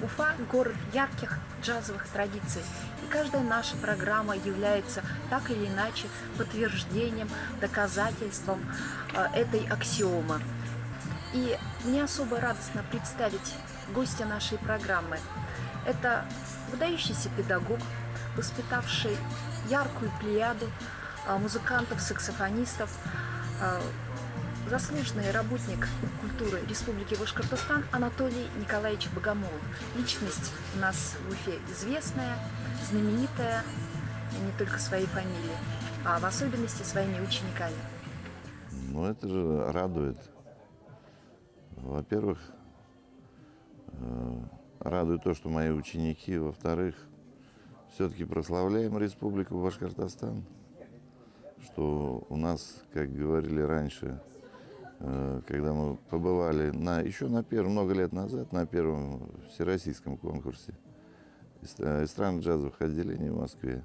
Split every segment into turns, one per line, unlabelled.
Уфа – город ярких джазовых традиций, и каждая наша программа является так или иначе подтверждением, доказательством этой аксиомы. И мне особо радостно представить гостя нашей программы. Это выдающийся педагог, воспитавший яркую плеяду музыкантов, саксофонистов, заслуженный работник культуры Республики Башкортостан Анатолий Николаевич Богомолов. Личность у нас в Уфе известная, знаменитая не только своей фамилией, а в особенности своими учениками.
Ну, это же радует. Во-первых, радует то, что мои ученики. Во-вторых, все-таки прославляем Республику Башкортостан, что у нас, как говорили раньше, когда мы побывали много лет назад на первом всероссийском конкурсе эстрадных джазовых отделений в Москве.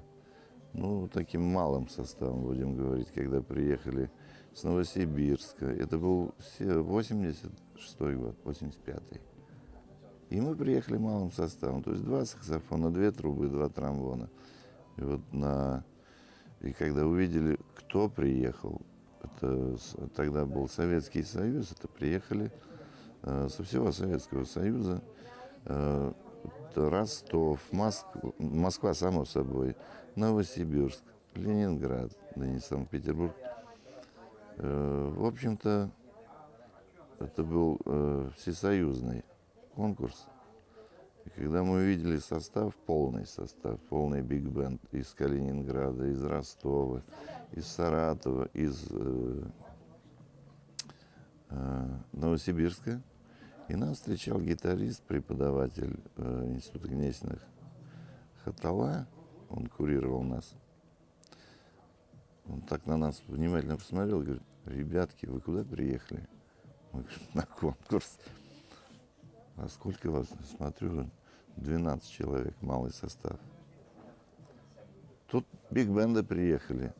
Ну, таким малым составом, будем говорить, когда приехали с Новосибирска. Это был 86-й год, 85-й. И мы приехали малым составом. То есть 2 саксофона, 2 трубы, 2 тромбона. И когда увидели, кто приехал, тогда был Советский Союз, это приехали со всего Советского Союза. Это Ростов, Москва, само собой, Новосибирск, Ленинград, да не Санкт-Петербург. В общем-то, это был всесоюзный конкурс. И когда мы увидели полный биг-бенд из Калининграда, из Ростова, из Саратова, из Новосибирска, и нас встречал гитарист, преподаватель Института Гнесиных Хатала, он курировал нас. Он так на нас внимательно посмотрел и говорит: ребятки, вы куда приехали? Мы говорим: на конкурс. А сколько вас? Смотрю, 12 человек, малый состав. Тут биг-бенды приехали.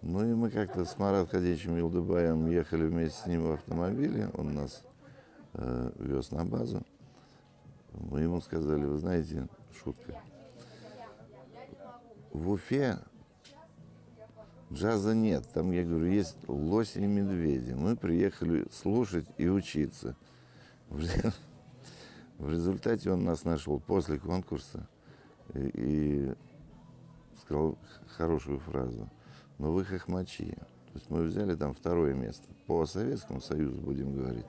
Ну и мы как-то с Марат Хадичем Юлдыбаем ехали вместе с ним в автомобиле. Он нас вез на базу. Мы ему сказали: вы знаете, шутка, в Уфе джаза нет. Там, я говорю, есть лоси и медведи. Мы приехали слушать и учиться. В результате он нас нашел после конкурса и сказал хорошую фразу: но вы хохмачи. То есть мы взяли там 2-е место. По Советскому Союзу, будем говорить,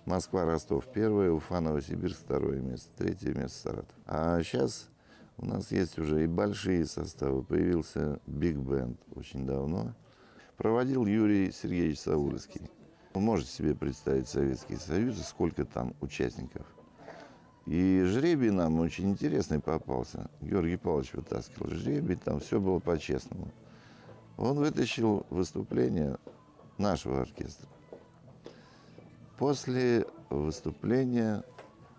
Москва, Ростов 1-е, Уфа, Новосибирск 2-е место, 3-е место Саратов. А сейчас у нас есть уже и большие составы. Появился биг-бенд очень давно. Проводил Юрий Сергеевич Саульский. Вы можете себе представить Советский Союз, сколько там участников. И жребий нам очень интересный попался. Георгий Павлович вытаскивал жребий, там все было по-честному. Он вытащил выступление нашего оркестра. После выступления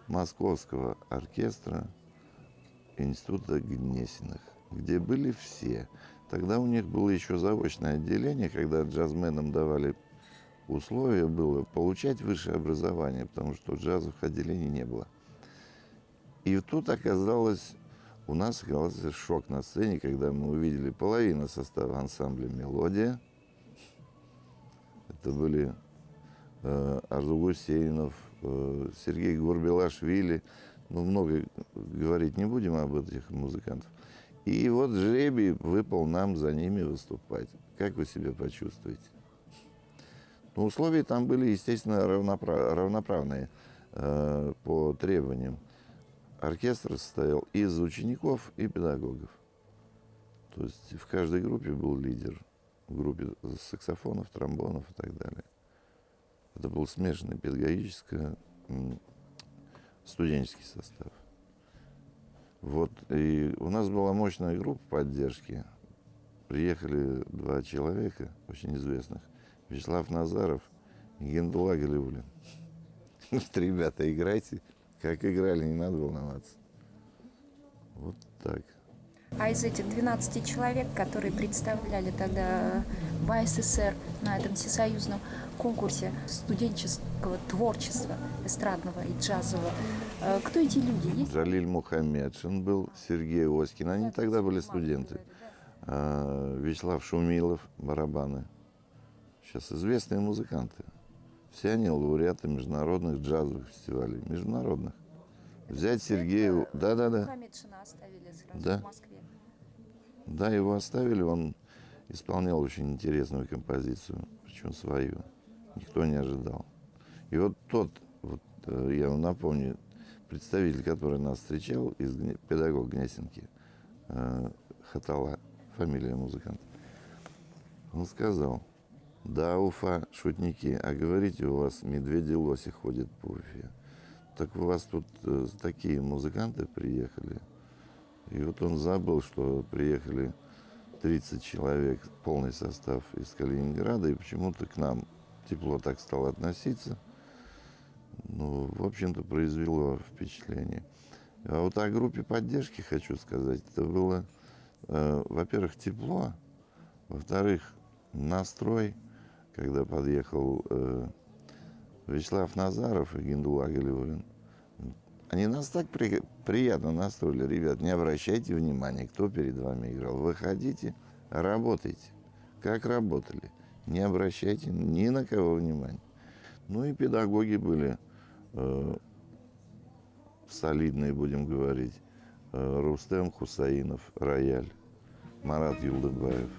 Московского оркестра Института Гнесиных, где были все. Тогда у них было еще заочное отделение, когда джазменам давали условие было получать высшее образование, потому что джазовых отделений не было. И тут у нас оказался шок на сцене, когда мы увидели половину состава ансамбля «Мелодия». Это были Арзу Гусейнов, Сергей Гурбелашвили. Ну, много говорить не будем об этих музыкантах. И вот жребий выпал нам за ними выступать. Как вы себя почувствуете? Ну, условия там были, естественно, равноправные по требованиям. Оркестр состоял из учеников и педагогов. То есть в каждой группе был лидер. В группе саксофонов, тромбонов и так далее. Это был смешанный педагогическо-студенческий состав. Вот, и у нас была мощная группа поддержки. Приехали 2 человека, очень известных. Вячеслав Назаров и Гендула Галиуллин. Ребята, играйте. Как играли, не надо волноваться. Вот так.
А из этих 12 человек, которые представляли тогда ВССР на этом всесоюзном конкурсе студенческого творчества, эстрадного и джазового, кто эти люди? Есть?
Джалиль Мухаммедшин был, Сергей Оськин. Они тогда были студенты. Вячеслав Шумилов, барабаны. Сейчас известные музыканты. Все они лауреаты международных джазовых фестивалей. Международных. Взять Сергея... Да-да-да.
Мухаммедшина оставили сразу
Да.
в Москве.
Да, его оставили. Он исполнял очень интересную композицию. Причем свою. Никто не ожидал. И вот тот, я вам напомню, представитель, который нас встречал, педагог Гнесинки, Хатала, фамилия музыканта, он сказал: да, Уфа, шутники, а говорите, у вас медведи-лоси ходят по Уфе. Так у вас тут такие музыканты приехали. И вот он забыл, что приехали 30 человек, полный состав из Калининграда, и почему-то к нам тепло так стало относиться. Ну, в общем-то, произвело впечатление. А вот о группе поддержки хочу сказать. Это было, во-первых, тепло, во-вторых, настрой, когда подъехал Вячеслав Назаров и Гендула Галиуллин. Они нас так приятно настроили. Ребят, не обращайте внимания, кто перед вами играл. Выходите, работайте, как работали. Не обращайте ни на кого внимания. Ну и педагоги были солидные, будем говорить. Рустем Хусаинов, рояль. Марат Юлдыбаев,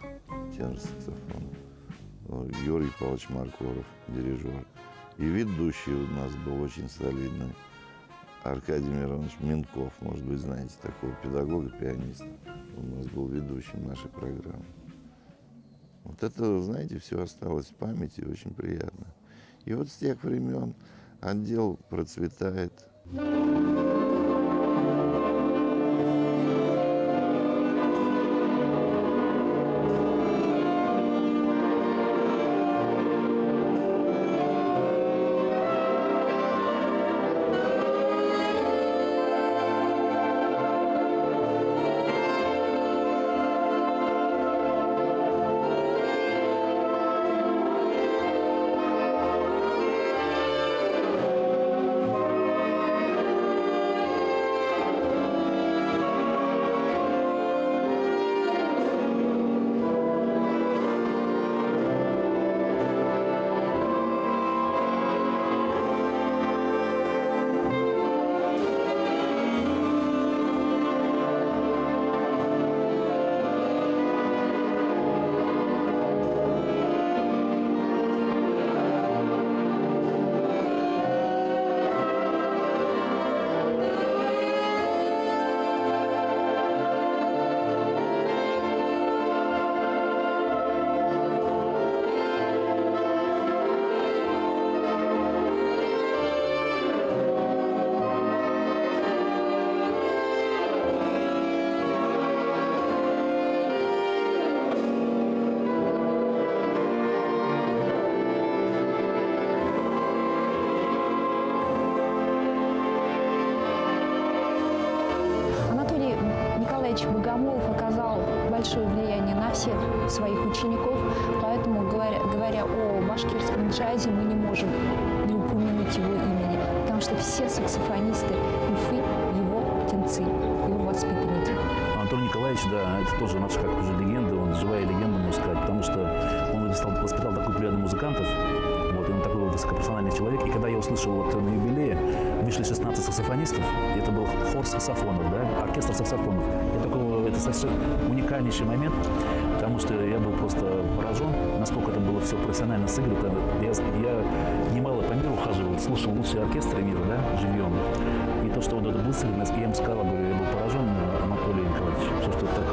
тенор саксофон. Юрий Павлович Маркоров, дирижер. И ведущий у нас был очень солидный. Аркадий Миронович Минков, может быть, знаете такого педагога-пианиста. Он у нас был ведущим нашей программы. Вот это, знаете, все осталось в памяти, очень приятно. И вот с тех времен отдел процветает.
Богомолов оказал большое влияние на всех своих учеников, поэтому, говоря о башкирском джазе, мы не можем не упомянуть его имени, потому что все саксофонисты Уфы его птенцы, его воспитанники.
Антон Николаевич, да, это тоже наша как уже легенда, он живая легенда, можно сказать, потому что он воспитал такую плеяду музыкантов, вот, и он такой высокопрофессиональный человек. И когда я услышал вот на юбилее, вышли 16 саксофонистов, и это был хор саксофонов, да, оркестр саксофонов. Это совсем уникальнейший момент, потому что я был просто поражен, насколько это было все профессионально сыграно. Я немало по миру ухаживал, слушал лучшие оркестры мира, да, живьем. И то, что вот это было сыграно, я им сказал, говорю, я был поражен, Анатолий Николаевич, все, что так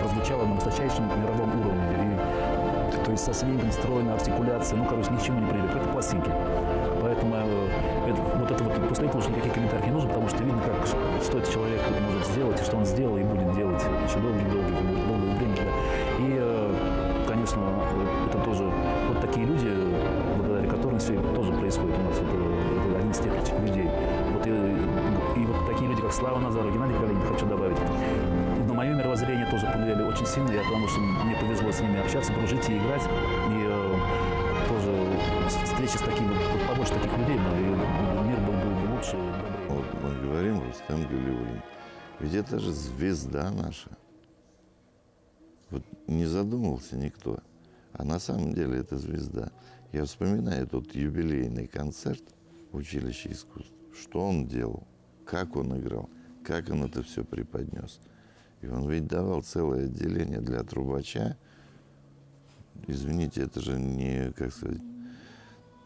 прозвучало на настоящем мировом уровне. И, то есть со свингом, стройной артикуляцией, ну, короче, ни к чему не привели, это пластинки. Поэтому после этого уже никаких комментариев не нужно, потому что видно, что этот человек может сделать, и что он сделал и будет делать еще долгое время. Да. И, конечно, это тоже вот такие люди, благодаря которым все тоже происходит у нас. Это один из тех людей. Вот и вот такие люди, как Слава Назаров, Геннадий Калинин, хочу добавить. На мое мировоззрение повлияли очень сильно, потому что мне повезло с ними общаться, дружить и играть. И тоже встречи с такими, вот побольше таких людей было, и мир был бы лучше, добрее.
Вот мы говорим, Рустем Галиуллин, ведь это же звезда наша. Вот не задумывался никто, а на самом деле это звезда. Я вспоминаю тот юбилейный концерт в училище искусств, что он делал, как он играл, как он это все преподнес. И он ведь давал целое отделение для трубача. Извините, это же не, как сказать,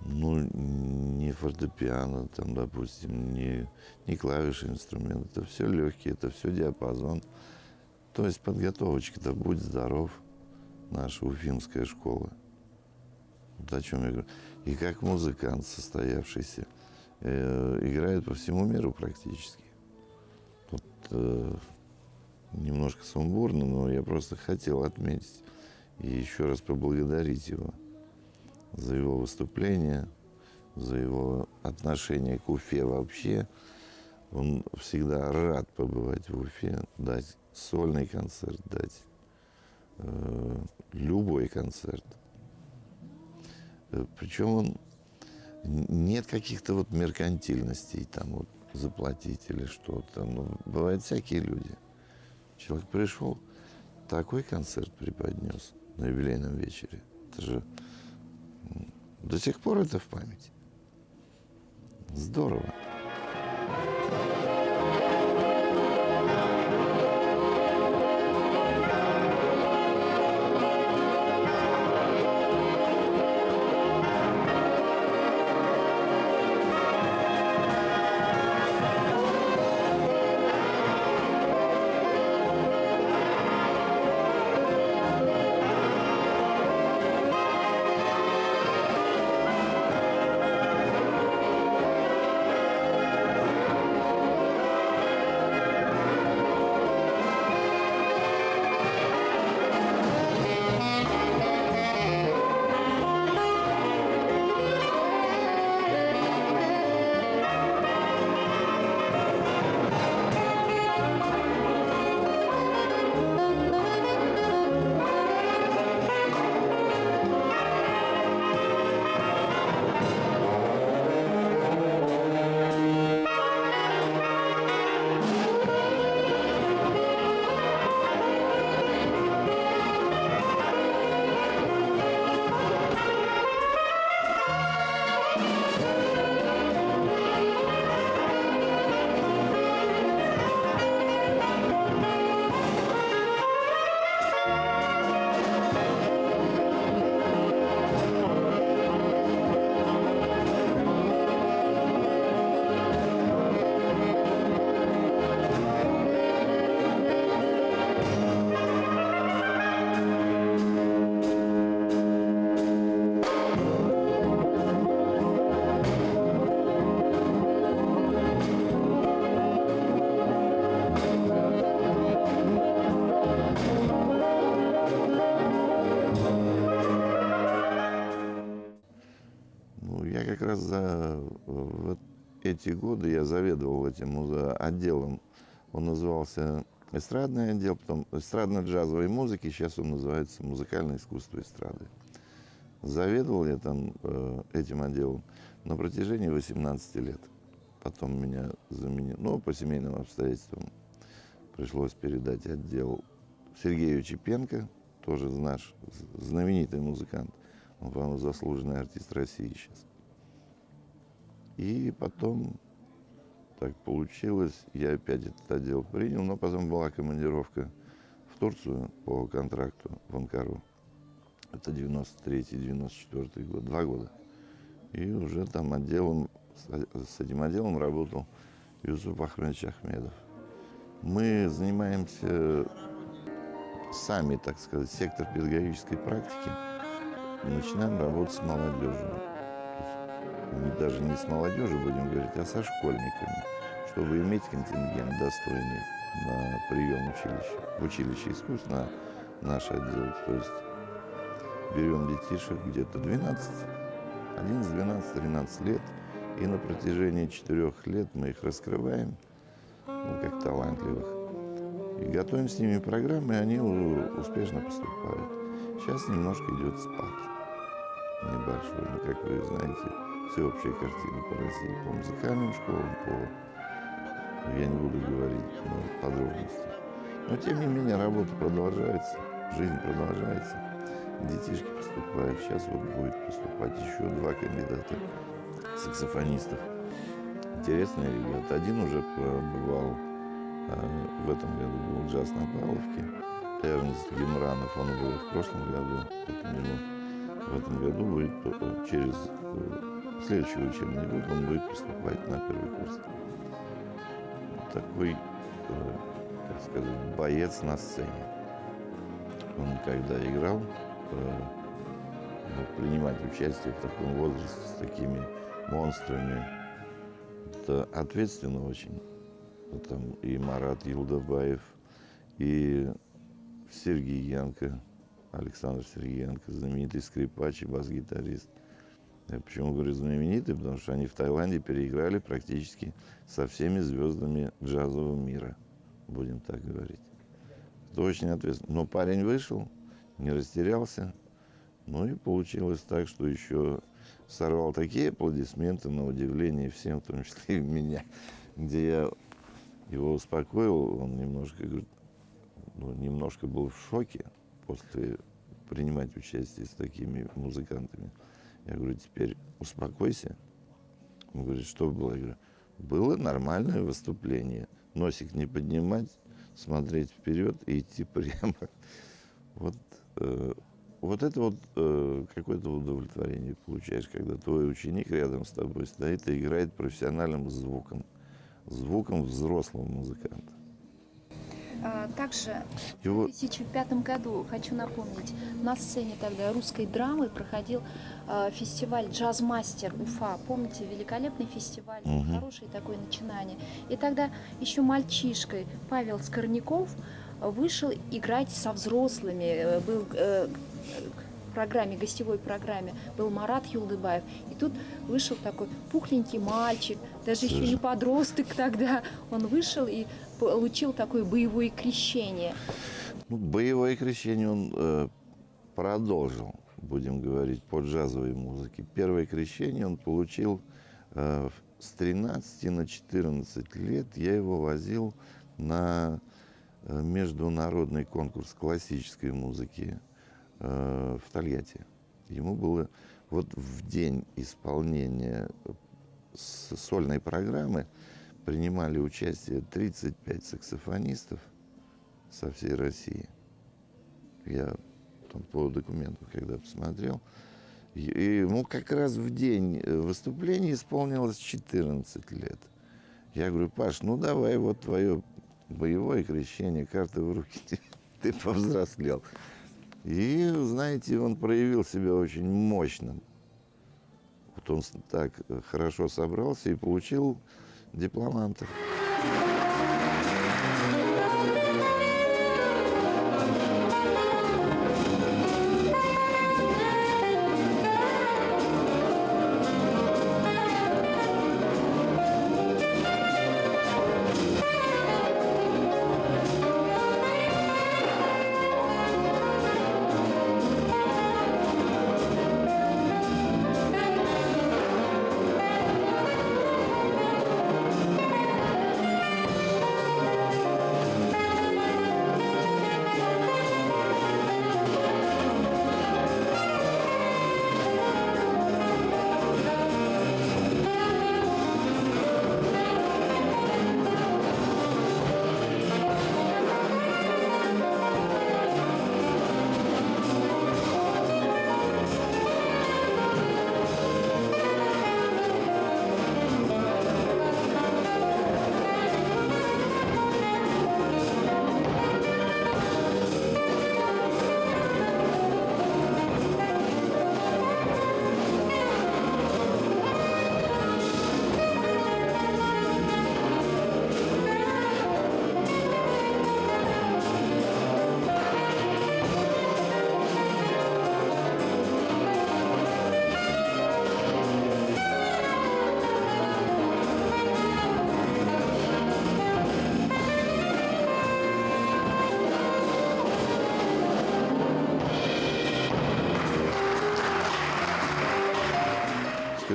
ну, не фортепиано, там, допустим, не клавиши инструмент. Это все легкие, это все диапазон. То есть подготовочка-то, будь здоров, наша уфимская школа. Вот о чем я говорю. И как музыкант состоявшийся, играют по всему миру практически. Тут немножко сумбурно, но я просто хотел отметить и еще раз поблагодарить его за его выступление, за его отношение к Уфе вообще. Он всегда рад побывать в Уфе, дать сольный концерт, дать любой концерт. Причем он нет каких-то вот меркантильностей, там вот заплатить или что-то. Ну, бывают всякие люди. Человек пришел, такой концерт преподнес на юбилейном вечере. Это же до сих пор это в памяти. Здорово. Как раз за вот эти годы я заведовал этим отделом. Он назывался эстрадный отдел, потом эстрадно-джазовой музыки, сейчас он называется музыкальное искусство эстрады. Заведовал я там этим отделом на протяжении 18 лет. Потом меня заменил, ну, по семейным обстоятельствам пришлось передать отдел Сергею Чепенко, тоже наш знаменитый музыкант. Он, по-моему, заслуженный артист России сейчас. И потом так получилось, я опять этот отдел принял, но потом была командировка в Турцию по контракту в Анкару. Это 93-94 год, 2 года. И уже там с этим отделом работал Юсуп Ахмедович Ахмедов. Мы занимаемся сами, так сказать, сектор педагогической практики. Начинаем работать с молодежью. Даже не с молодежью, будем говорить, а со школьниками, чтобы иметь контингент достойный на прием в училище искусств, на наш отдел. То есть берем детишек где-то 11, 11, 12, 13 лет, и на протяжении 4 лет мы их раскрываем, ну, как талантливых. И готовим с ними программы, и они уже успешно поступают. Сейчас немножко идет спад небольшой. Ну, как вы знаете, всеобщая картина по России, по музыкальным школам, я не буду говорить подробности. Но, тем не менее, работа продолжается, жизнь продолжается. Детишки поступают. Сейчас вот будет поступать еще 2 кандидата саксофонистов. Интересные ребята. Один уже побывал, в этом году был джаз на Павловке. Эрнст Гемранов, он был в прошлом году. Вот у него в этом году будет, через следующий учебный год, он будет поступать на первый курс. Такой, как сказать, боец на сцене. Он когда играл, принимать участие в таком возрасте с такими монстрами, это ответственно очень. Там и Марат Юлдабаев, и Сергеенко, Александр Сергеенко, знаменитый скрипач и бас-гитарист. Я почему говорю знаменитый? Потому что они в Таиланде переиграли практически со всеми звездами джазового мира, будем так говорить. Это очень ответственно. Но парень вышел, не растерялся. Ну и получилось так, что еще сорвал такие аплодисменты, на удивление всем, в том числе и меня, где я его успокоил. Он немножко, говорит, немножко был в шоке после принимать участие с такими музыкантами. Я говорю, теперь успокойся. Он говорит, что было? Я говорю, было нормальное выступление. Носик не поднимать, смотреть вперед и идти прямо. Вот это вот какое-то удовлетворение получаешь, когда твой ученик рядом с тобой стоит и играет профессиональным звуком взрослого музыканта.
Также в 2005 году, хочу напомнить, на сцене тогда русской драмы проходил фестиваль «Джаз-мастер Уфа». Помните, великолепный фестиваль, хорошее такое начинание. И тогда еще мальчишкой Павел Скорняков вышел играть со взрослыми. Был программе, гостевой программе был Марат Юлдыбаев. И тут вышел такой пухленький мальчик, даже еще не подросток тогда. Он вышел и получил такое боевое крещение.
Боевое крещение он продолжил, будем говорить, по джазовой музыке. Первое крещение он получил с 13 на 14 лет. Я его возил на международный конкурс классической музыки в Тольятти. Ему было вот в день исполнения сольной программы принимали участие 35 саксофонистов со всей России. Я там по документам, когда посмотрел, и ему как раз в день выступления исполнилось 14 лет. Я говорю, Паш, давай, вот твое боевое крещение, карты в руки, ты повзрослел. И, знаете, он проявил себя очень мощным. Вот он так хорошо собрался и получил дипломантов.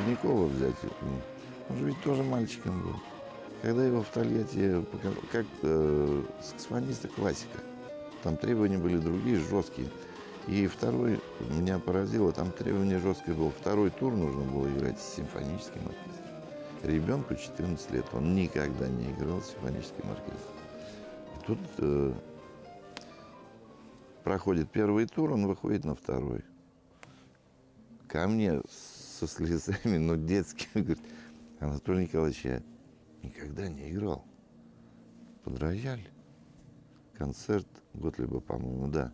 Скорнякова взять, он же ведь тоже мальчиком был. Когда его в Тольятти, как саксофониста классика, там требования были другие, жесткие. И второй, меня поразило, там требование жесткое было. Второй тур нужно было играть с симфоническим оркестром. Ребенку 14 лет, он никогда не играл с симфоническим оркестром. И тут проходит первый тур, он выходит на второй. Ко мне со слезами, ну, детскими, говорит: Анатолий Николаевич, я никогда не играл под рояль. Концерт Готлиба, по-моему, да.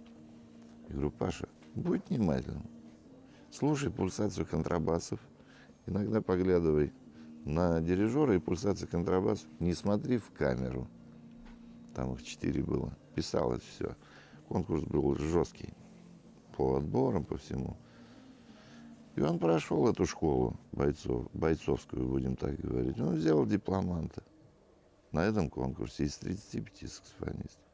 Я говорю: Паша, будь внимательным. Слушай пульсацию контрабасов. Иногда поглядывай на дирижера и пульсацию контрабасов. Не смотри в камеру. Там их 4 было. Писалось все. Конкурс был жесткий. По отборам, по всему. И он прошел эту школу бойцовскую, будем так говорить. Он взял дипломанта на этом конкурсе из 35 саксофонистов.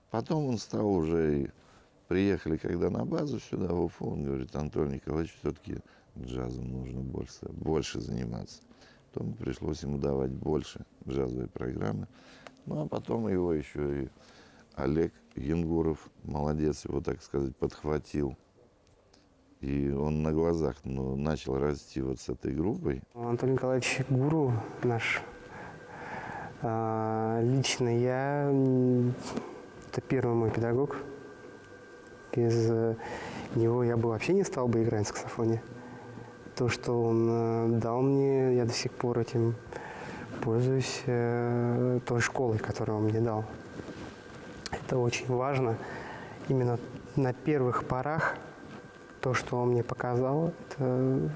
Потом он стал уже, приехали когда на базу сюда, в Уфу, он говорит: Анатолий Николаевич, все-таки джазом нужно больше заниматься. Потом пришлось ему давать больше джазовой программы. Ну, а потом его еще и Олег Янгуров, молодец, его, так сказать, подхватил. И он на глазах начал расти вот с этой группой.
Анатолий Николаевич гуру наш. Лично я, это первый мой педагог. Без него я бы вообще не стал бы играть на саксофоне. То, что он дал мне, я до сих пор этим пользуюсь, той школой, которую он мне дал. Это очень важно. Именно на первых порах то, что он мне показал, это,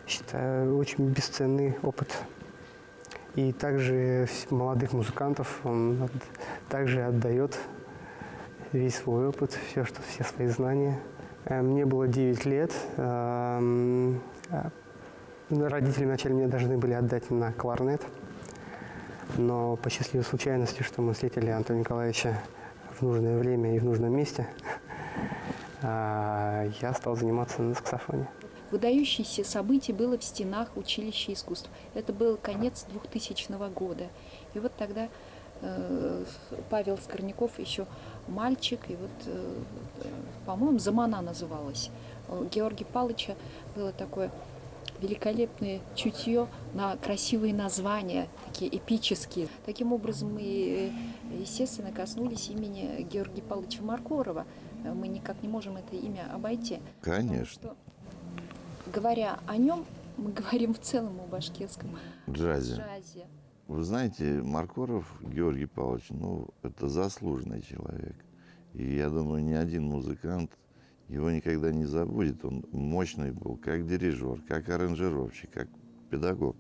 считаю, очень бесценный опыт. И также молодых музыкантов он также отдает весь свой опыт, все свои знания. Мне было 9 лет. Родители вначале меня должны были отдать на кларнет. Но по счастливой случайности, что мы встретили Антона Николаевича в нужное время и в нужном месте, я стал заниматься на саксофоне.
Выдающееся событие было в стенах училища искусств. Это был конец 2000 года. И вот тогда Павел Скорняков, еще мальчик, и вот, по-моему, «Замана» называлась. У Георгия Павловича было такое великолепное чутье на красивые названия, такие эпические. Таким образом, мы, естественно, коснулись имени Георгия Павловича Маркорова. Мы никак не можем это имя обойти.
Конечно.
Говоря о нем, мы говорим в целом о башкирском
Джазе.
джазе.
Вы знаете, Маркоров Георгий Павлович, это заслуженный человек. И я думаю, ни один музыкант его никогда не забудет. Он мощный был, как дирижер, как аранжировщик, как педагог.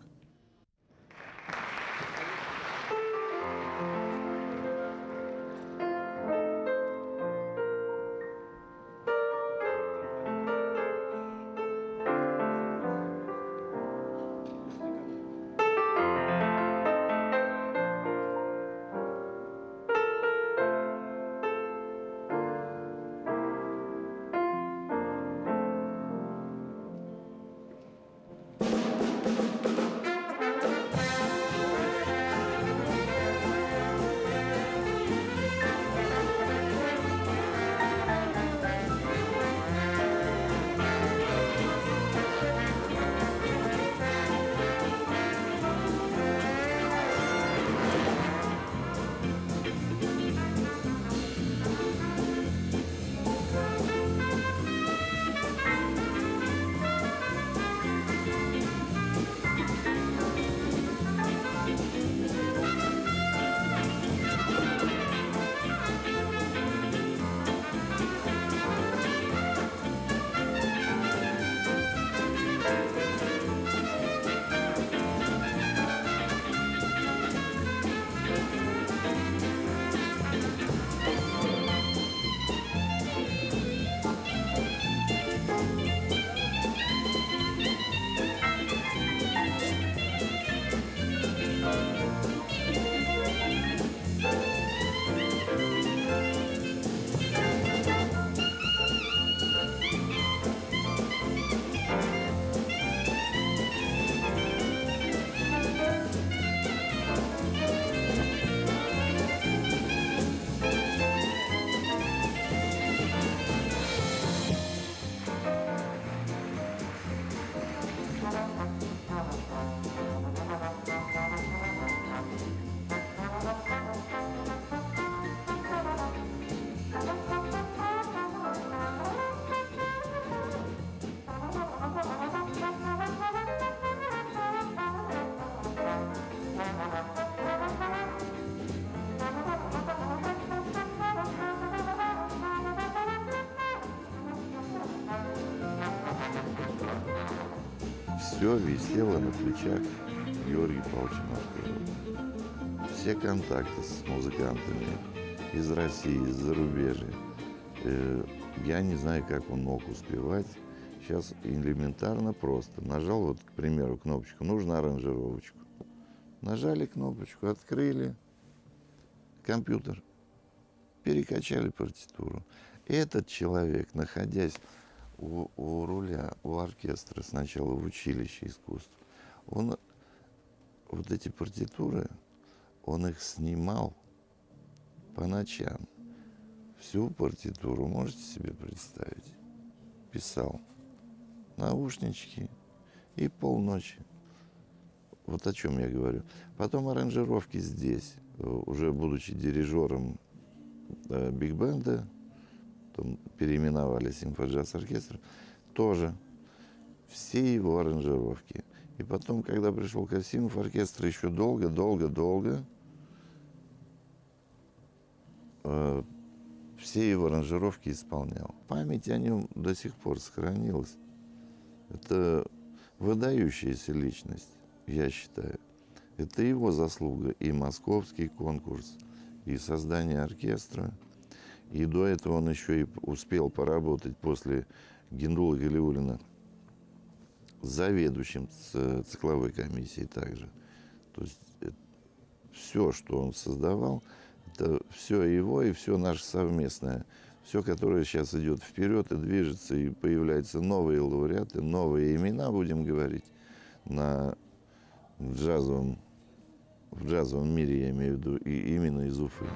все висело на плечах Георгия Павловича Маркова. Все контакты с музыкантами из России, из зарубежья. Я не знаю, как он мог успевать. Сейчас элементарно просто. Нажал, вот, к примеру, кнопочку, нужно аранжировочку. Нажали кнопочку, открыли компьютер, перекачали партитуру. Этот человек, находясь у руля, у оркестра, сначала в училище искусств, он вот эти партитуры, он их снимал по ночам. Всю партитуру, можете себе представить, писал. Наушнички и полночи. Вот о чем я говорю. Потом аранжировки здесь, уже будучи дирижером биг-бенда, переименовали симфоджаз-оркестр, тоже все его аранжировки. И потом, когда пришел Касимов, оркестр еще долго все его аранжировки исполнял. Память о нем до сих пор сохранилась. Это выдающаяся личность, я считаю. Это его заслуга и московский конкурс, и создание оркестра. И до этого он еще и успел поработать после Гендула Галиуллина заведующим цикловой комиссией также. То есть все, что он создавал, это все его и все наше совместное. Все, которое сейчас идет вперед и движется, и появляются новые лауреаты, новые имена, будем говорить, в джазовом мире, я имею в виду, и именно из Уфы.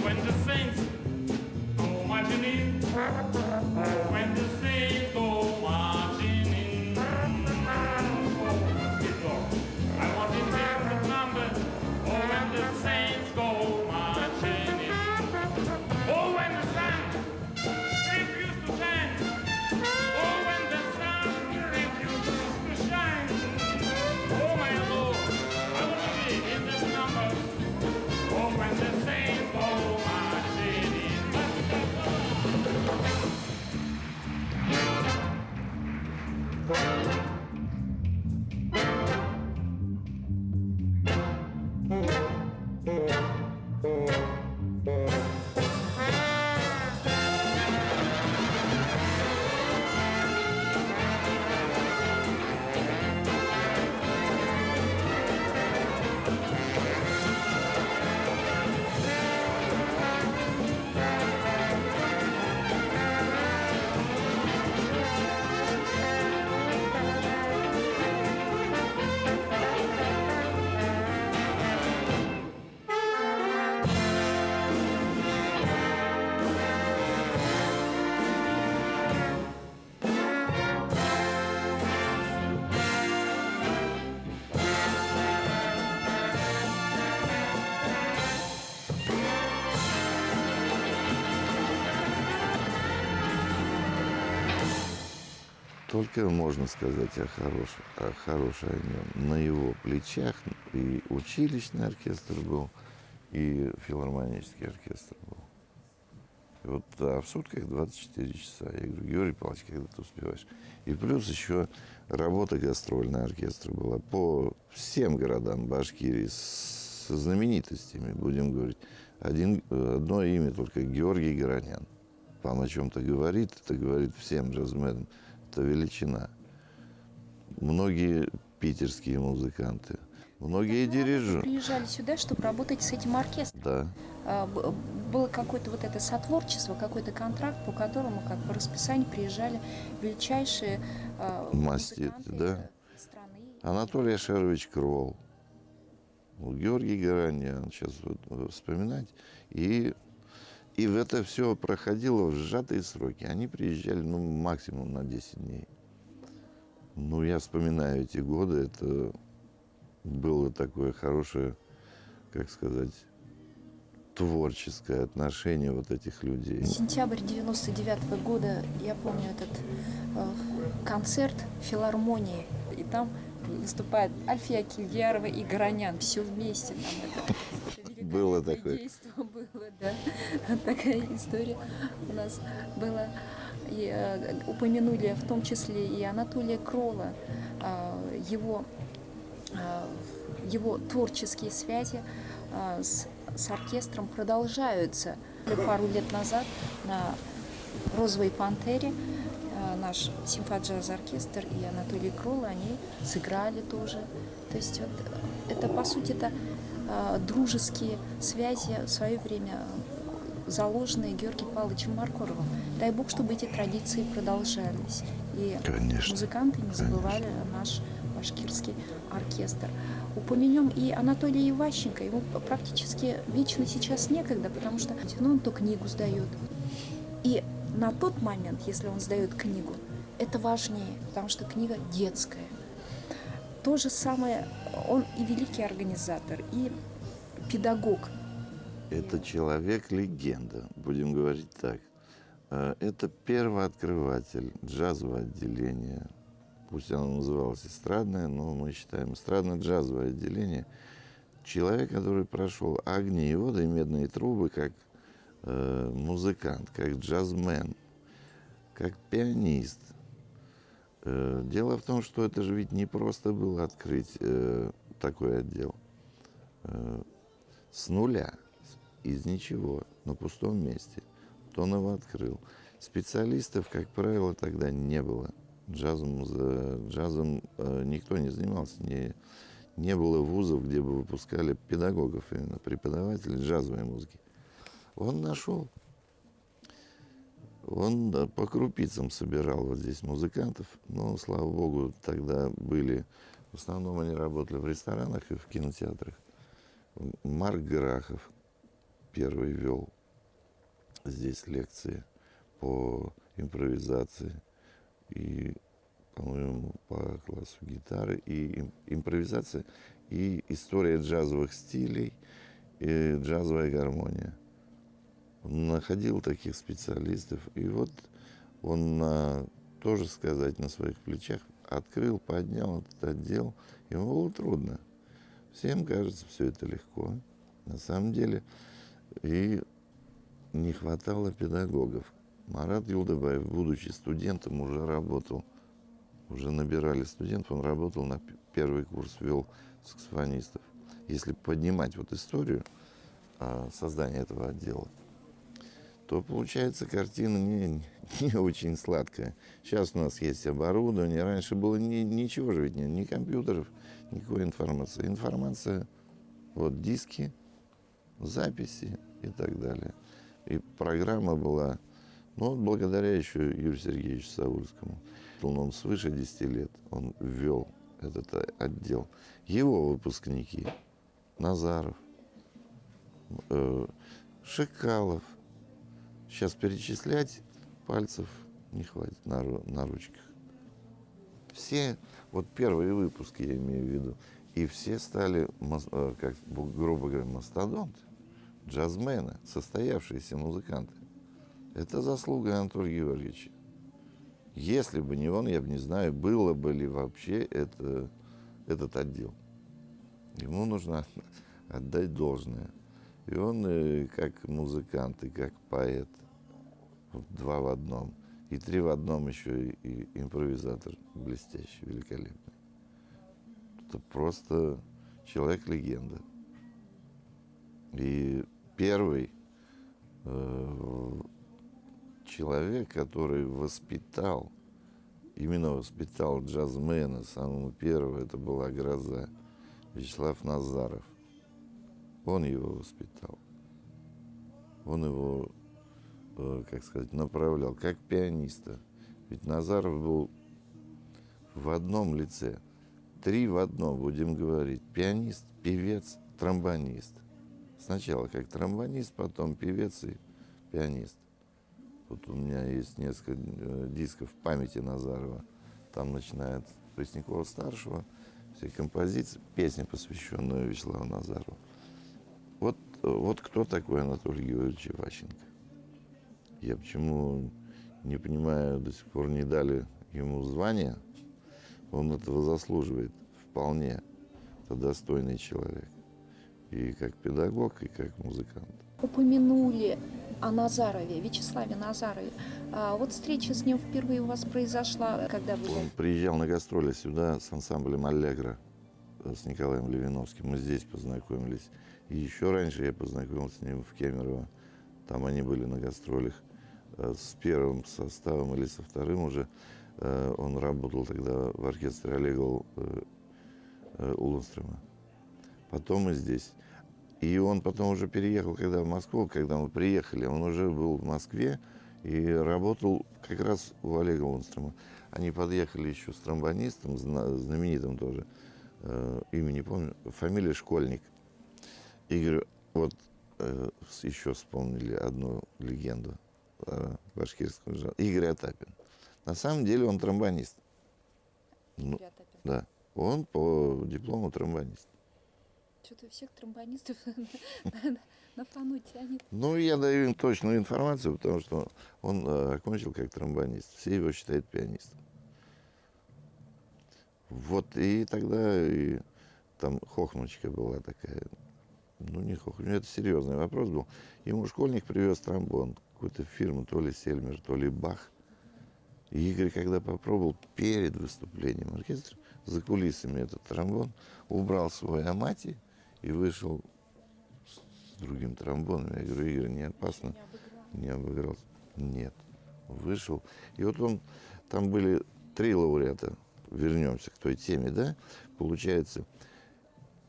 When the saints go marching in, when the saints go marching in, oh, it's all. I want to hear the number. Oh, when the saints go marching in. Oh, when the sun refused to shine. Oh, when the sun refused to shine. Oh, my Lord, I want to be in this number. Oh, when the saints go marching in.
Только можно сказать о хорошем о нем. На его плечах и училищный оркестр был, и филармонический оркестр был. И вот в сутках 24 часа. Я говорю, Георгий Павлович, когда ты успеваешь? И плюс еще работа гастрольного оркестра была по всем городам Башкирии с знаменитостями, будем говорить. Одно имя только Георгий Горонян. Вам о чем-то говорит, это говорит всем джазменам. Это величина. Многие питерские музыканты, многие дирижеры.
Приезжали сюда, чтобы работать с этим оркестром.
Да.
Было какое-то вот это сотворчество, какой-то контракт, по которому как по расписанию приезжали величайшие
Маститы,
музыканты
да.
страны.
Анатолий Ашерович Кролл, Георгий Горонян, сейчас вот вспоминать. И в это все проходило в сжатые сроки. Они приезжали, максимум на 10 дней. Ну, я вспоминаю эти годы, это было такое хорошее, как сказать, творческое отношение вот этих людей.
Сентябрь 99 года, я помню этот концерт в филармонии, и там выступает Альфия Кильярова и Горонян, все вместе. Там это
Было такое.
действо было, да. Такая история у нас была. И упомянули в том числе и Анатолия Кролла, его творческие связи с оркестром продолжаются. Пару лет назад на «Розовой пантере» наш симфоджаз-оркестр и Анатолий Кролл, они сыграли тоже. То есть вот, это, по сути, это дружеские связи в свое время заложенные Георгием Павловичем Маркоровым. Дай Бог, чтобы эти традиции продолжались. И
Конечно,
музыканты не забывали наш башкирский оркестр. Упомянем и Анатолия Иващенко. Ему практически вечно сейчас некогда, потому что он то книгу сдает. И на тот момент, если он сдает книгу, это важнее, потому что книга детская. То же самое, он и великий организатор, и педагог.
Это человек-легенда, будем говорить так. Это первооткрыватель джазового отделения. Пусть оно называлось эстрадное, но мы считаем эстрадно-джазовое отделение. Человек, который прошел огни и воды, и медные трубы, как музыкант, как джазмен, как пианист. Дело в том, что это же ведь не просто было открыть такой отдел. С нуля, из ничего, на пустом месте. Он его открыл. Специалистов, как правило, тогда не было. Джазом никто не занимался. Не было вузов, где бы выпускали педагогов, именно преподавателей джазовой музыки. Он нашел. Он по крупицам собирал вот здесь музыкантов. Но, слава богу, тогда были... В основном они работали в ресторанах и в кинотеатрах. Марк Грахов первый вел здесь лекции по импровизации и, по-моему, по классу гитары, и импровизация, и история джазовых стилей, и джазовая гармония. Он находил таких специалистов, и вот он, тоже сказать, на своих плечах открыл, поднял этот отдел. Ему было трудно. Всем кажется, все это легко. На самом деле, и не хватало педагогов. Марат Юлдыбаев, будучи студентом, уже работал, уже набирали студентов, он работал на первый курс, вел саксофонистов. Если поднимать вот историю создания этого отдела, то получается картина не очень сладкая. Сейчас у нас есть оборудование, раньше было ничего же ведь нет, ни компьютеров, никакой информации. Информация, вот диски, записи и так далее. И программа была, ну, вот благодаря еще Юрию Сергеевичу Саульскому. Он свыше 10 лет, он ввел этот отдел. Его выпускники, Назаров, Шикалов. Сейчас перечислять пальцев не хватит на ручках. Все, вот первые выпуски я имею в виду, и все стали, как грубо говоря, мастодонты, джазмены, состоявшиеся музыканты. Это заслуга Анатолия Георгиевича. Если бы не он, я бы не знаю, было бы ли вообще этот отдел. Ему нужно отдать должное. И он как музыкант, и как поэт, вот 2 в одном, и 3 в одном еще и импровизатор блестящий, великолепный. Это просто человек-легенда. И первый человек, который воспитал, именно воспитал джазмена, самого первого, это была «Гроза», Вячеслав Назаров. Он его воспитал. Он его, как сказать, направлял, как пианиста. Ведь Назаров был в одном лице. 3 в одном, будем говорить. Пианист, певец, тромбонист. Сначала как тромбонист, потом певец и пианист. Тут у меня есть несколько дисков памяти Назарова. Там начинает Преснякова-старшего, все композиции, песня, посвященная Вячеславу Назарову. Вот кто такой Анатолий Георгиевич Иващенко. Я почему не понимаю, до сих пор не дали ему звания. Он этого заслуживает вполне. Это достойный человек. И как педагог, и как музыкант.
Упомянули о Назарове, Вячеславе Назарове. Вот встреча с ним впервые у вас произошла, когда вы...
Он приезжал на гастроли сюда с ансамблем «Аллегро», с Николаем Левиновским. Мы здесь познакомились. И еще раньше я познакомился с ним в Кемерово. Там они были на гастролях с первым составом или со вторым уже. Он работал тогда в оркестре Олега Уллунстрема. Потом мы здесь. И он потом уже переехал, когда в Москву, когда мы приехали, он уже был в Москве и работал как раз у Олега Уллунстрема. Они подъехали еще с тромбонистом, знаменитым тоже, имя не помню, фамилия Школьник. И говорю, вот еще вспомнили одну легенду башкирского жанра. Игорь Атапин. На самом деле он тромбонист. Ну, да, он по диплому тромбонист.
Что-то всех тромбонистов на фану тянет.
Ну, я даю им точную информацию, потому что он окончил как тромбонист. Все его считают пианистом. Вот, и тогда и там хохмочка была такая. Ну, не хохмочка, это серьезный вопрос был. Ему Школьник привез тромбон какой-то фирмы, то ли Сельмер, то ли Бах. И Игорь, когда попробовал перед выступлением оркестра, за кулисами этот тромбон, убрал свой амати и вышел с другим тромбоном. Я говорю, Игорь, не опасно? Не обыгрался? Нет. Вышел. И вот он, там были 3 лауреата. Вернемся к той теме, да? Получается,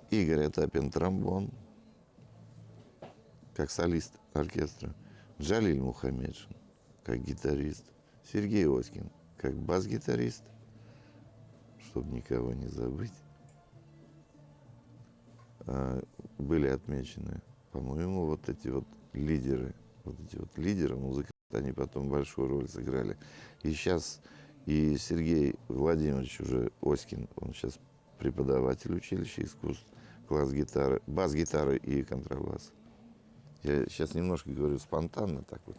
Игорь Атапин тромбон, как солист оркестра, Джалиль Мухаммедшин, как гитарист, Сергей Оськин, как бас-гитарист, чтобы никого не забыть. Были отмечены, по-моему, вот эти вот лидеры музыканты, они потом большую роль сыграли. И сейчас и Сергей Владимирович уже Оськин, он сейчас преподаватель училища искусств, класс гитары, бас-гитары и контрабас. Я сейчас немножко говорю спонтанно так вот.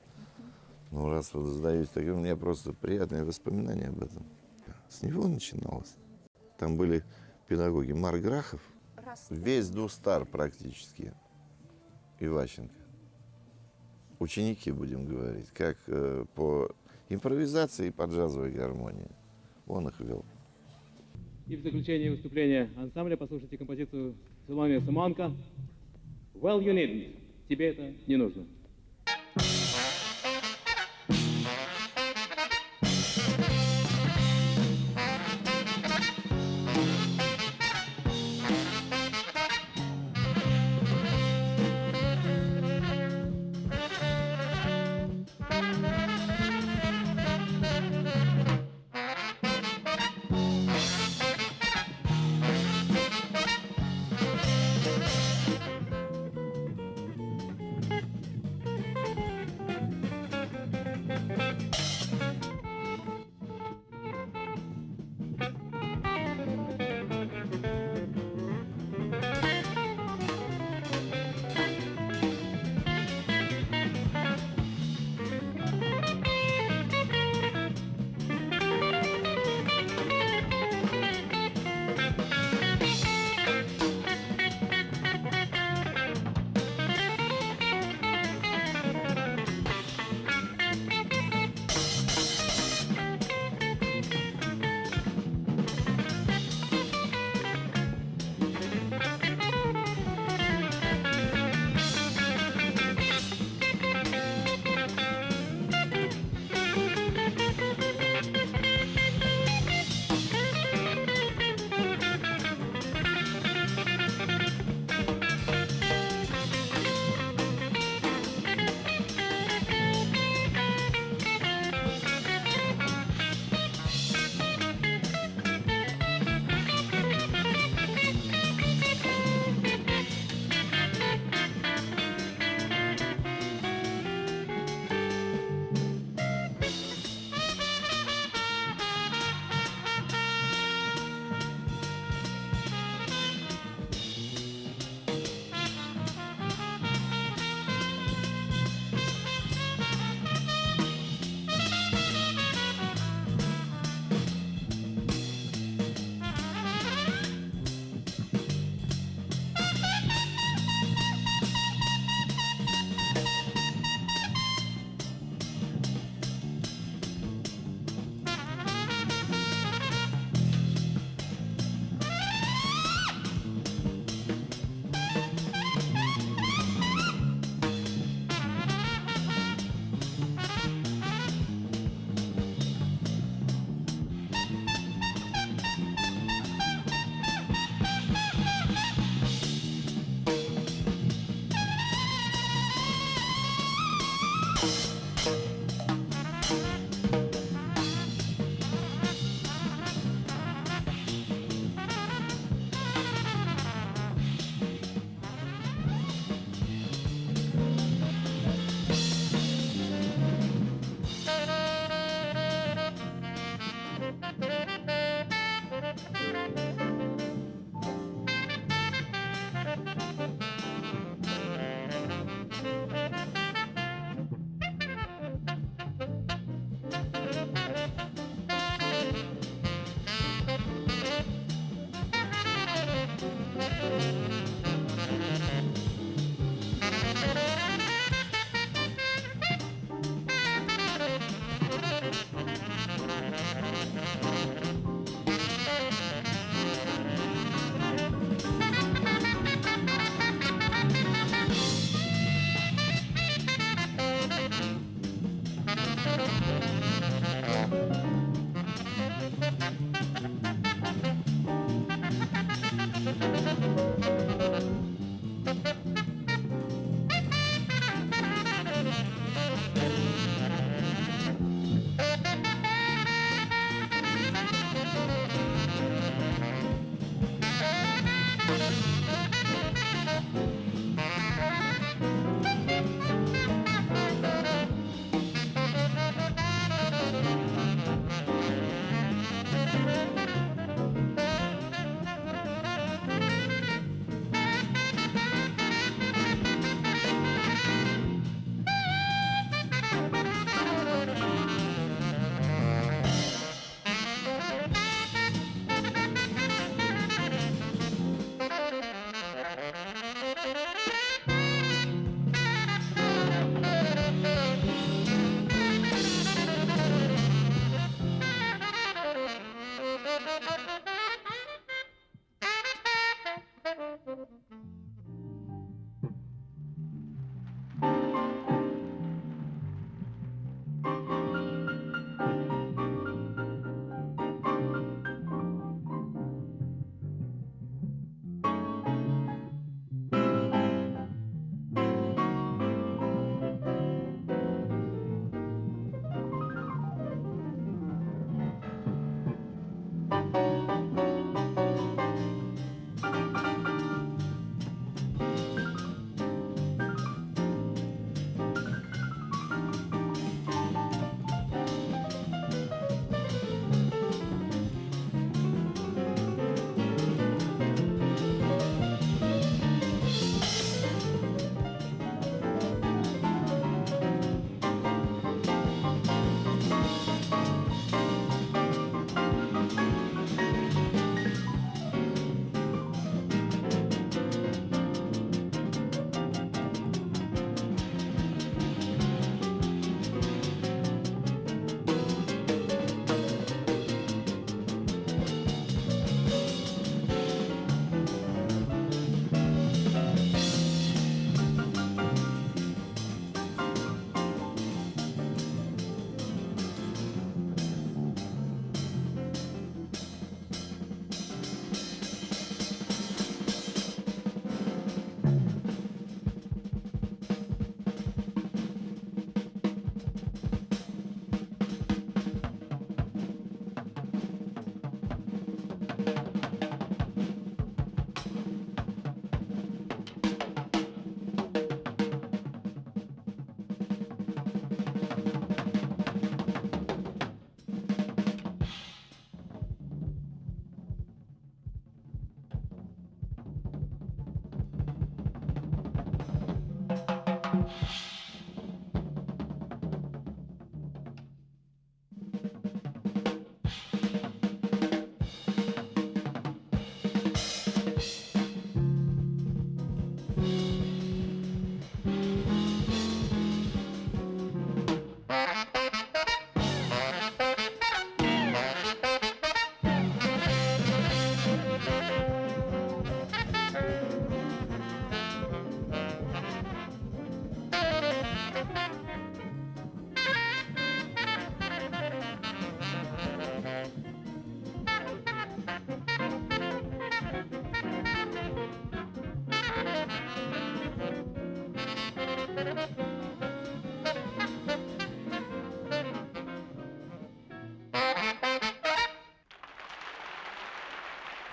Ну, раз вот задаюсь, так у меня просто приятные воспоминания об этом. С него начиналось. Там были педагоги Марк Грахов, весь Дустар практически, Иващенко. Ученики, будем говорить, как по импровизации и по джазовой гармонии. Он их вел.
И в заключение выступления ансамбля послушайте композицию Соломея Саманко «Well, you needn't». Тебе это не нужно.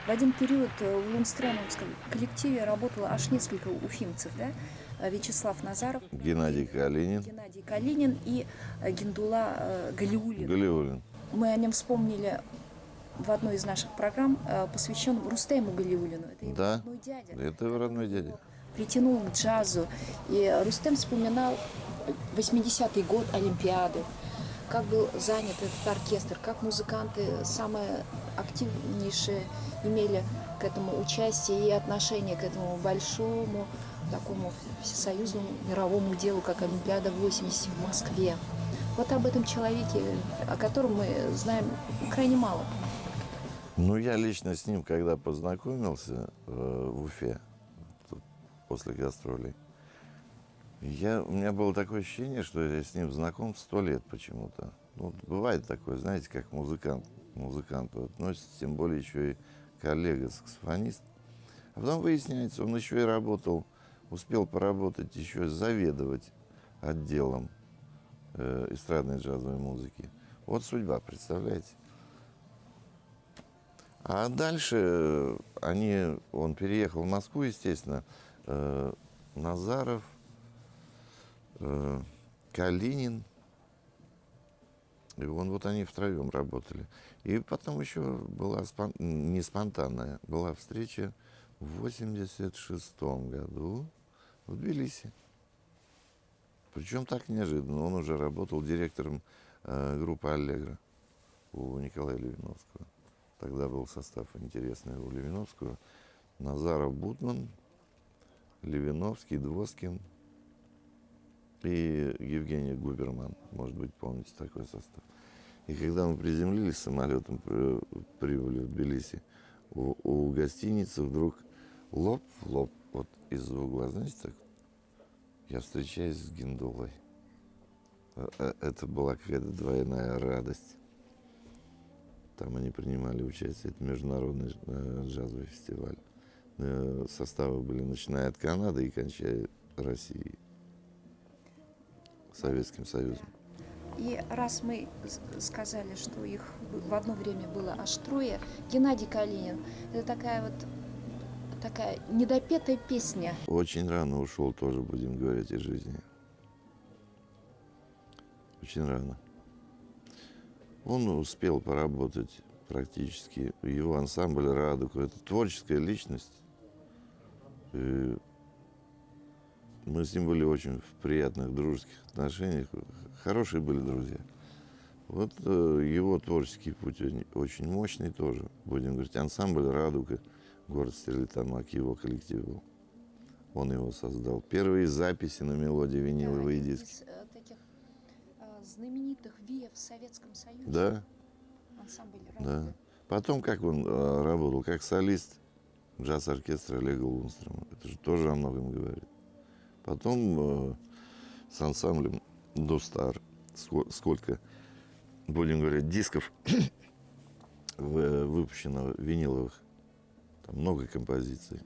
В один период в Лундстремовском коллективе работало аж несколько уфимцев, да? Вячеслав Назаров,
Геннадий Калинин.
Геннадий Калинин и Гендула Галиуллин.
Галиуллин.
Мы о нем вспомнили в одной из наших программ, посвященном Рустему Галиуллину. Это его
Да,
родной дядя.
это его родной дядя.
Притянул к джазу. И Рустем вспоминал 80-й год Олимпиады, как был занят этот оркестр, как музыканты самые активнейшие имели к этому участие и отношение к этому большому, такому всесоюзному мировому делу, как Олимпиада 80 в Москве. Вот об этом человеке, о котором мы знаем крайне мало.
Ну, я лично с ним, когда познакомился в Уфе, после гастролей, у меня было такое ощущение, что я с ним знаком 100 лет почему-то. Ну, бывает такое, знаете, как музыкант к музыканту относится, тем более еще и коллега-саксофонист. А потом выясняется, он еще и работал, успел поработать, еще заведовать отделом эстрадной джазовой музыки. Вот судьба, представляете? А дальше он переехал в Москву, естественно, Назаров, Калинин, и вот они втроем работали. И потом еще была не спонтанная, была встреча в 86-м году в Тбилиси. Причем так неожиданно. Он уже работал директором группы «Аллегро» у Николая Левиновского. Тогда был состав интересный у Левиновского. Назаров, Бутман, Левиновский, Двоскин и Евгений Губерман. Может быть, помните такой состав. И когда мы приземлились самолетом, прибыли в Тбилиси, у гостиницы вдруг лоб в лоб, вот из-за угла, знаете, так, я встречаюсь с Гендулой. Это была какая-то двойная радость. Там они принимали участие, это международный джазовый фестиваль. Составы были, начиная от Канады и кончая Россией, Советским Союзом.
И раз мы сказали, что их в одно время было аж трое, Геннадий Калинин, это такая недопетая песня.
Очень рано ушел, тоже будем говорить, из жизни. Очень рано. Он успел поработать практически. Его ансамбль «Радуга» — это творческая личность. И мы с ним были очень в приятных дружеских отношениях. Хорошие были друзья. Вот его творческий путь очень мощный тоже. Будем говорить, ансамбль «Радуга», город Стерлитамак, его коллектив был. Он его создал. Первые записи на мелодии виниловые диски.
Из таких знаменитых ВИА в Советском Союзе.
Да.
Ансамбль
Да.
«Радуга».
Потом, как он работал, как солист джаз-оркестра Олега Лунстрема. Это же тоже о многом говорит. Потом с ансамблем «Достар». Сколько, будем говорить, дисков выпущено виниловых. Там много композиций.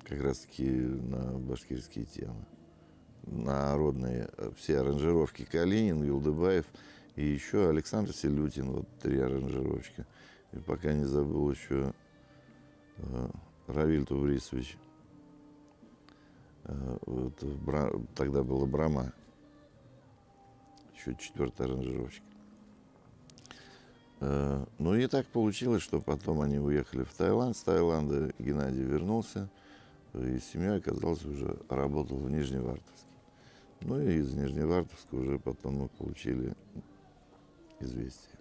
Как раз-таки на башкирские темы. Народные. Все аранжировки Калинин, Юлдыбаев и еще Александр Селютин. Вот 3 аранжировщика. И пока не забыл еще Равиль Туврисович. Тогда была Брама. Еще 4-й аранжировщик. Ну и так получилось, что потом они уехали в Таиланд. С Таиланда Геннадий вернулся. И с семьей оказался уже, работал в Нижневартовске. Ну и из Нижневартовска уже потом мы получили известие.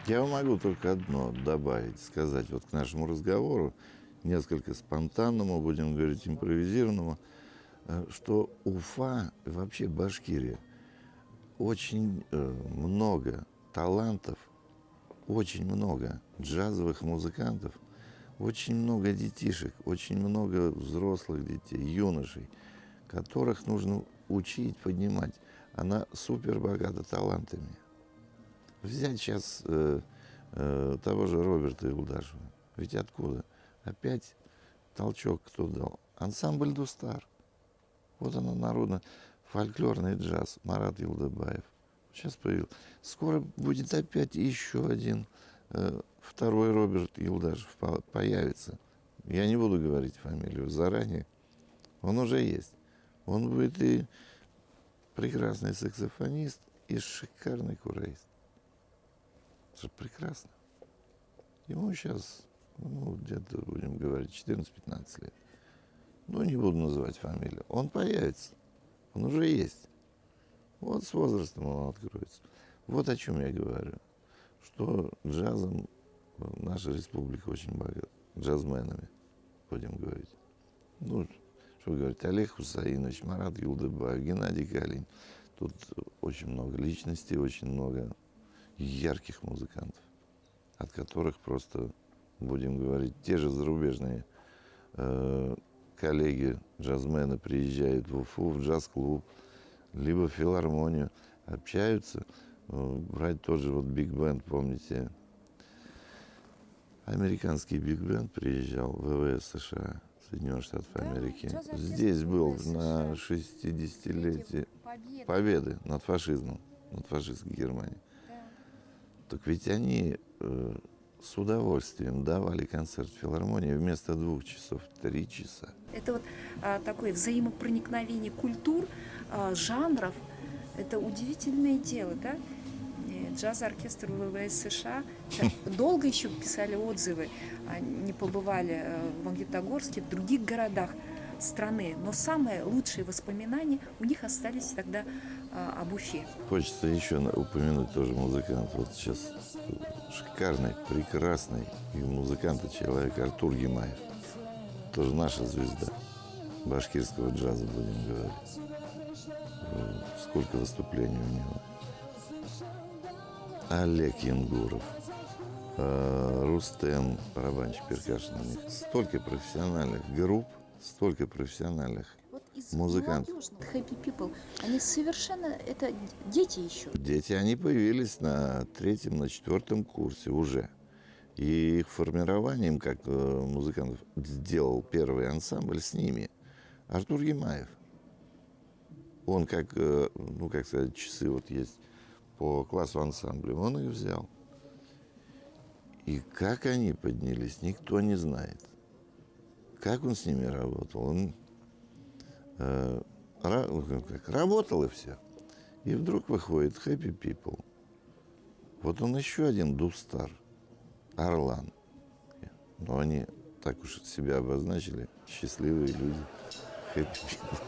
Я могу только одно добавить, сказать вот к нашему разговору, несколько спонтанному, будем говорить, импровизированному, что Уфа и вообще Башкирия очень много талантов, очень много джазовых музыкантов, очень много детишек, очень много взрослых детей, юношей, которых нужно учить, поднимать. Она супер богата талантами. Взять сейчас того же Роберта Юлдашева. Ведь откуда? Опять толчок кто дал? Ансамбль «Дустар». Вот оно, народно-фольклорный джаз. Марат Юлдыбаев. Сейчас появился. Скоро будет опять еще один, второй Роберт Юлдашев появится. Я не буду говорить фамилию заранее. Он уже есть. Он будет и прекрасный саксофонист, и шикарный кураист. Это же прекрасно. Ему сейчас, где-то, будем говорить, 14-15 лет. Ну, не буду называть фамилию. Он появится. Он уже есть. Вот с возрастом он откроется. Вот о чем я говорю. Что джазом наша республика очень богата. Джазменами, будем говорить. Ну, что говорить, Олег Хусаинович, Марат Юлдыбаев, Геннадий Калин. Тут очень много личностей, очень много ярких музыкантов, от которых просто, будем говорить, те же зарубежные коллеги, джазмены приезжают в Уфу, в джаз-клуб, либо в филармонию, общаются. Брать тот же вот биг-бенд, помните, американский биг-бенд приезжал в ВВС США, Соединенных Штатов Америки. Здесь был на 60-летие победы над фашизмом, над фашистской Германией. Так ведь они с удовольствием давали концерт в филармонии вместо 2 часов 3 часа.
Это вот такое взаимопроникновение культур, жанров. Это удивительное дело, да? Джаз-оркестр ВВС США долго еще писали отзывы, они побывали в Магнитогорске, в других городах страны, но самые лучшие воспоминания у них остались тогда об Уфе.
Хочется еще упомянуть тоже музыкант. Вот сейчас шикарный, прекрасный и музыкант, и человек Артур Гимаев. Тоже наша звезда башкирского джаза, будем говорить. Сколько выступлений у него. Олег Янгуров, Рустем, барабанщик, перкашн у них. Столько профессиональных групп, столько профессиональных музыкантов.
Happy People, они совершенно, это дети еще.
Дети, они появились на 3-м, на 4-м курсе уже. И их формированием, как музыкантов, сделал первый ансамбль с ними Артур Гимаев. Он как, ну, как сказать, часы вот есть по классу ансамбля, он их взял. И как они поднялись, никто не знает. Как он с ними работал? Он работал и все. И вдруг выходит Happy People. Вот он еще один Дустар, Орлан. Но они так уж себя обозначили, счастливые люди. Happy People.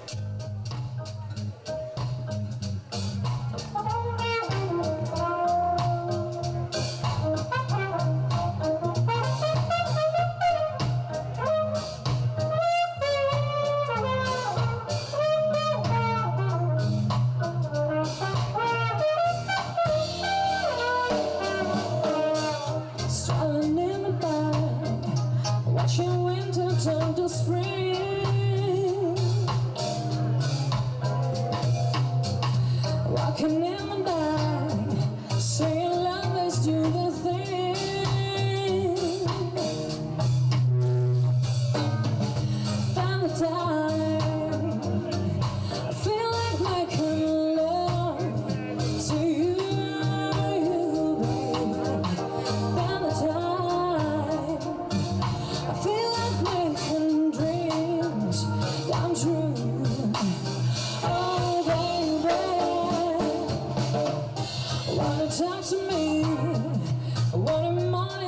Strung in the bar,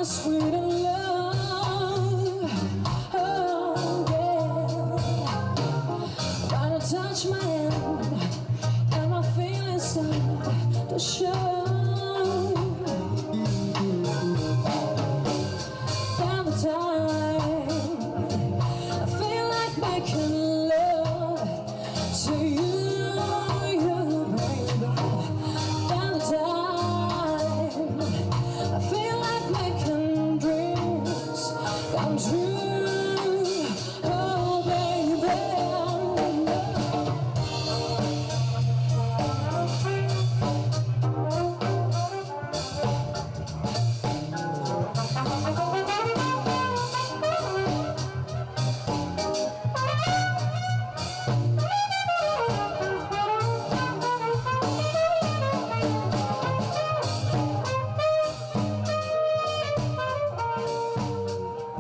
sweet in love. Oh, yeah. Try to touch my hand, and my feelings start to show. Down the time, I feel like making love to you, baby. Down the time, I feel like making dreams come true. Oh, baby.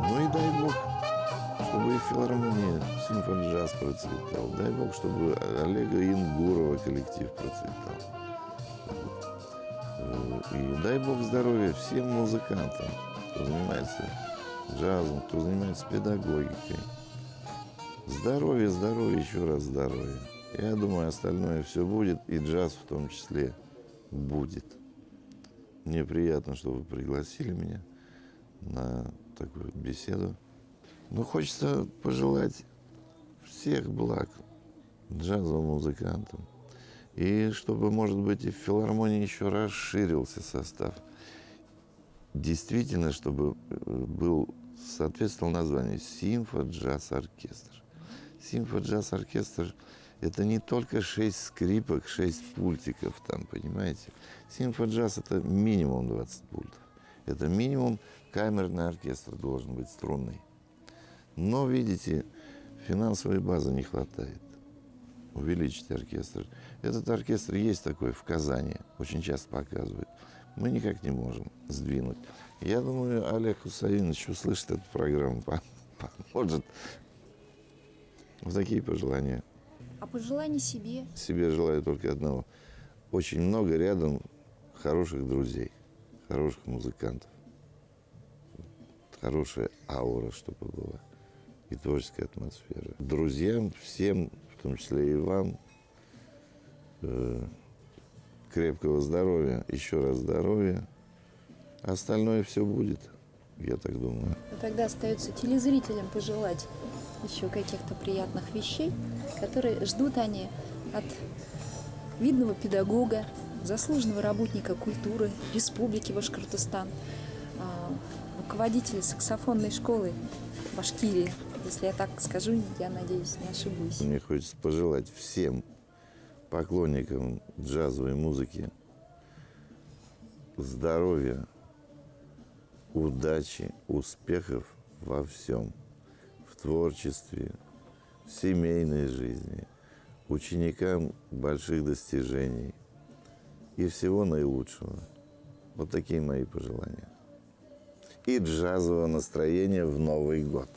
Ну и дай бог, чтобы и филармония «Симфоджаз» процветал. Дай бог, чтобы Олега Ингурова коллектив процветал. И дай бог здоровья всем музыкантам, кто занимается джазом, кто занимается педагогикой. Здоровье, здоровье, еще раз здоровье. Я думаю, остальное все будет, и джаз в том числе будет. Мне приятно, что вы пригласили меня на такую беседу. Ну, хочется пожелать всех благ джазовым музыкантам. И чтобы, может быть, и в филармонии еще расширился состав. Действительно, чтобы соответствовал названию «Симфоджаз-оркестр». «Симфоджаз-оркестр» — это не только 6 скрипок, 6 пультиков там, понимаете? «Симфоджаз» — это минимум 20 пультов. Это минимум камерный оркестр должен быть струнный. Но, видите, финансовой базы не хватает. Увеличить оркестр. Этот оркестр есть такой в Казани, очень часто показывают. Мы никак не можем сдвинуть. Я думаю, Олег Хусаинович услышит эту программу, поможет. Вот такие пожелания.
А пожелание себе?
Себе желаю только одного. Очень много рядом хороших друзей, хороших музыкантов. Хорошая аура, чтобы была. И творческая атмосфера. Друзьям, всем, в том числе и вам, крепкого здоровья, еще раз здоровья. Остальное все будет, я так думаю.
Тогда остается телезрителям пожелать еще каких-то приятных вещей, которые ждут они от видного педагога, заслуженного работника культуры Республики Башкортостан, руководителя саксофонной школы Башкирии. Если я так скажу, я надеюсь, не ошибусь.
Мне хочется пожелать всем поклонникам джазовой музыки здоровья, удачи, успехов во всем. В творчестве, в семейной жизни, ученикам больших достижений и всего наилучшего. Вот такие мои пожелания. И джазового настроения в Новый год.